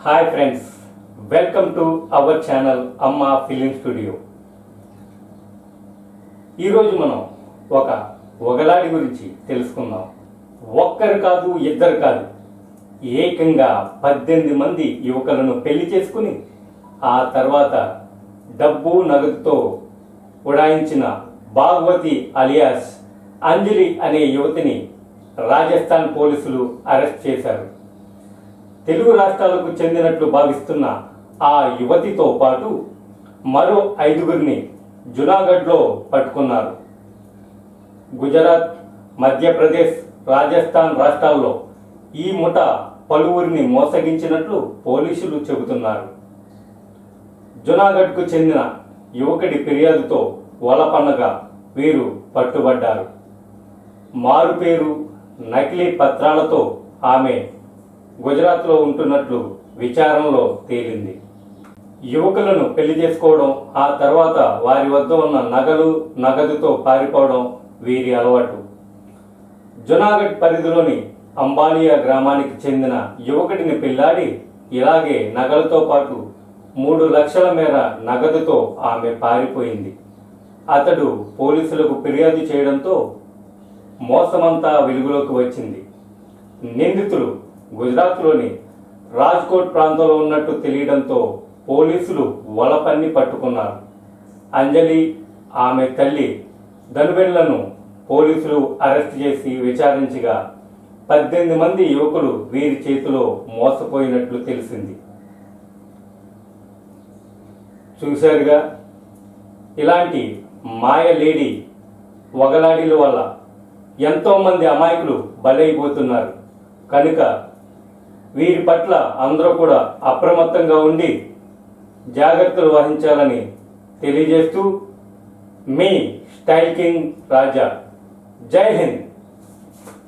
Hi friends, welcome to our channel అమ్మ film studio. ఈరోజు మనం ఒక వగలాడి గురించి తెలుసుకుందాం. ఒక్కరు కాదు, ఇద్దరు కాదు, ఏకంగా 18 మంది యువకులను పెళ్లి చేసుకుని ఆ తర్వాత డబ్బు నగదుతో ఉడాయించిన భాగవతి అలియాస్ అంజలి అనే యువతిని రాజస్థాన్ పోలీసులు అరెస్ట్ చేశారు. తెలుగు రాష్ట్రాలకు చెందినట్లు భావిస్తున్న ఆ యువతితో పాటు మరో 5గురిని జునాగఢ్లో పట్టుకున్నారు. గుజరాత్, మధ్యప్రదేశ్, రాజస్థాన్ రాష్ట్రాల్లో ఈ ముఠ పలువురిని మోసగించినట్లు పోలీసులు చెబుతున్నారు. జునాగఢ్కు చెందిన యువకుడి ఫిర్యాదుతో వలపన్నగా వీరు పట్టుబడ్డారు. మారుపేరు, నకిలీ పత్రాలతో ఆమె గుజరాత్లో ఉంటున్నట్లు విచారణలో తేలింది. యువకులను పెళ్లి చేసుకోవడం, ఆ తర్వాత వారి వద్ద ఉన్న నగదుతో పారిపోవడం వీరి అలవాటు. జునాగఢ్ పరిధిలోని అంబాలియా గ్రామానికి చెందిన యువకుడిని పెళ్లాడి ఇలాగే నగలతో పాటు 3 లక్షల మేర నగదుతో ఆమె పారిపోయింది. అతడు పోలీసులకు ఫిర్యాదు చేయడంతో మోసమంతా వెలుగులోకి వచ్చింది. నిందితులు గుజరాత్లోని రాజ్కోట్ ప్రాంతంలో ఉన్నట్టు తెలియడంతో పోలీసులు వలపన్ని పట్టుకున్నారు. అంజలి, ఆమె తల్లి ధనుబెన్లను పోలీసులు అరెస్ట్ చేసి విచారించగా 18 మంది యువకులు వీరి చేతిలో మోసపోయినట్లు తెలిసింది. చూశారుగా, ఇలాంటి మాయలేడి వగలాడిల వల్ల ఎంతో మంది అమాయకులు బలైపోతున్నారు. కనుక వీరి పట్ల అందరూ కూడా అప్రమత్తంగా ఉండి జాగ్రత్తలు వహించాలని తెలియజేస్తూ మీ స్టైల్ కింగ్ రాజా. జై హింద్.